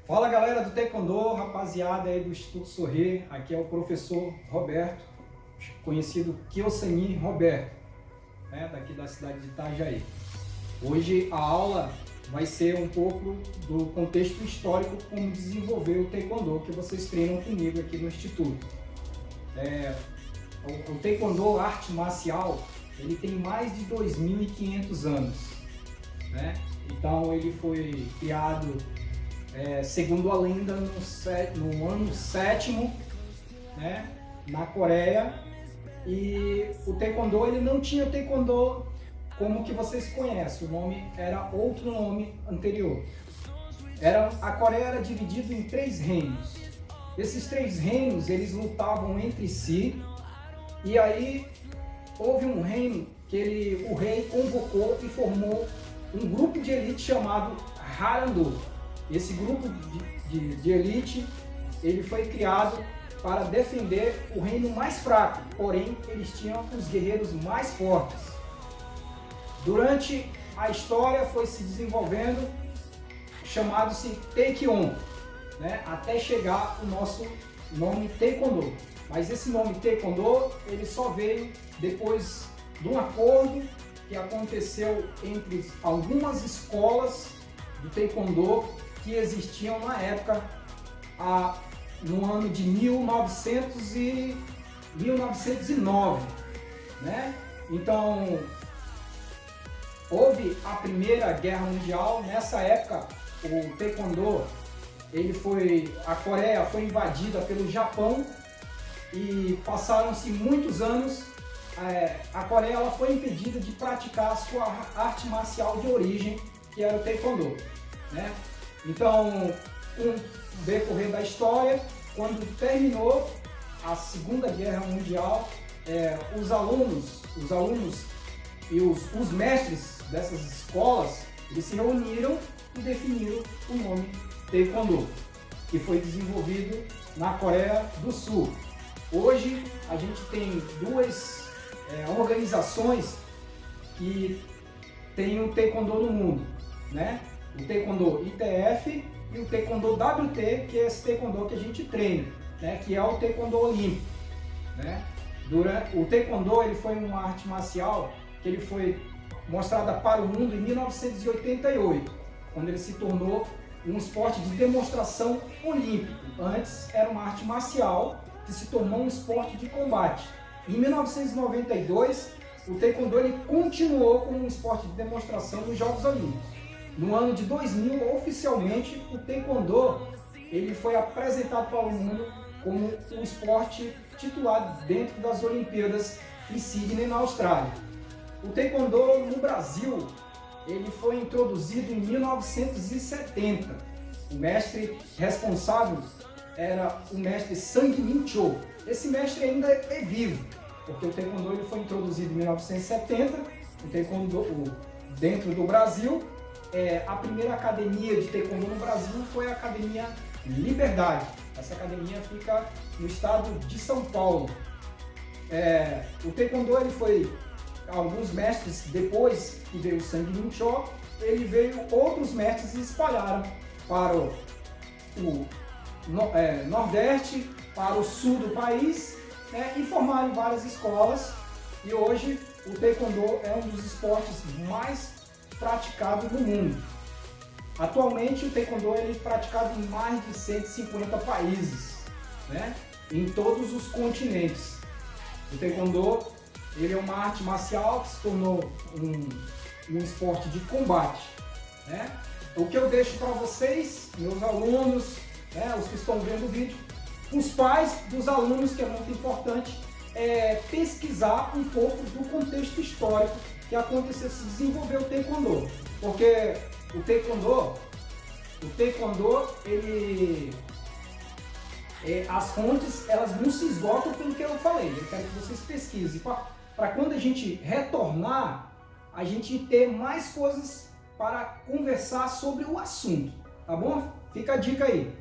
Fala galera do Taekwondo, rapaziada aí do Instituto Sorrir, aqui é o professor Roberto, conhecido Kyosani Roberto, né, daqui da cidade de Itajaí. Hoje a aula vai ser um pouco do contexto histórico, como desenvolver o Taekwondo que vocês treinam comigo aqui no Instituto. O Taekwondo, arte marcial, ele tem mais de 2.500 anos, né? Então ele foi criado, segundo a lenda, no ano 7º, né, na Coreia. E o Taekwondo, ele não tinha Taekwondo como que vocês conhecem, o nome era outro nome anterior. A Coreia era dividida em 3 reinos. Esses 3 reinos, eles lutavam entre si, e aí houve um reino que o rei convocou e formou um grupo de elite chamado Hwarangdo. Esse grupo de elite, ele foi criado para defender o reino mais fraco, porém eles tinham os guerreiros mais fortes. Durante a história foi se desenvolvendo, chamado-se Taekyon, né, até chegar o nosso nome Taekwondo. Mas esse nome Taekwondo, ele só veio depois de um acordo que aconteceu entre algumas escolas do Taekwondo que existiam na época, no ano de 1909, né? Então, houve a Primeira Guerra Mundial. Nessa época, o Taekwondo, a Coreia foi invadida pelo Japão e passaram-se muitos anos. A Coreia ela foi impedida de praticar a sua arte marcial de origem, que era o Taekwondo, né? Então, com o decorrer da história, quando terminou a Segunda Guerra Mundial, os alunos e os mestres dessas escolas, eles se reuniram e definiram o nome Taekwondo, que foi desenvolvido na Coreia do Sul. Hoje a gente tem duas organizações que têm o Taekwondo no mundo, né? O Taekwondo ITF e o Taekwondo WT, que é esse Taekwondo que a gente treina, né? Que é o Taekwondo Olímpico, né? O Taekwondo, ele foi uma arte marcial que ele foi mostrada para o mundo em 1988, quando ele se tornou um esporte de demonstração olímpico. Antes era uma arte marcial que se tornou um esporte de combate. Em 1992, o Taekwondo ele continuou como um esporte de demonstração nos Jogos Olímpicos. No ano de 2000, oficialmente, o Taekwondo ele foi apresentado para o mundo como um esporte titular dentro das Olimpíadas em Sydney, na Austrália. O Taekwondo no Brasil ele foi introduzido em 1970. O mestre responsável era o mestre Sang Min Cho. Esse mestre ainda é vivo, porque o Taekwondo ele foi introduzido em 1970. O Taekwondo dentro do Brasil, a primeira academia de Taekwondo no Brasil foi a Academia Liberdade. Essa academia fica no estado de São Paulo. O Taekwondo ele foi, alguns mestres depois que veio o Sang Min Cho, outros mestres e espalharam para o Nordeste, para o sul do país, né, e formaram várias escolas. E hoje o Taekwondo é um dos esportes mais praticados no mundo. Atualmente o Taekwondo é praticado em mais de 150 países, né, em todos os continentes. O Taekwondo ele é uma arte marcial que se tornou um esporte de combate, né? O que eu deixo para vocês, meus alunos, né, os que estão vendo o vídeo, os pais dos alunos, que é muito importante, pesquisar um pouco do contexto histórico que aconteceu, se desenvolveu o Taekwondo. Porque o Taekwondo as fontes elas não se esgotam pelo que eu falei. Eu quero que vocês pesquisem para quando a gente retornar, a gente ter mais coisas para conversar sobre o assunto, tá bom? Fica a dica aí.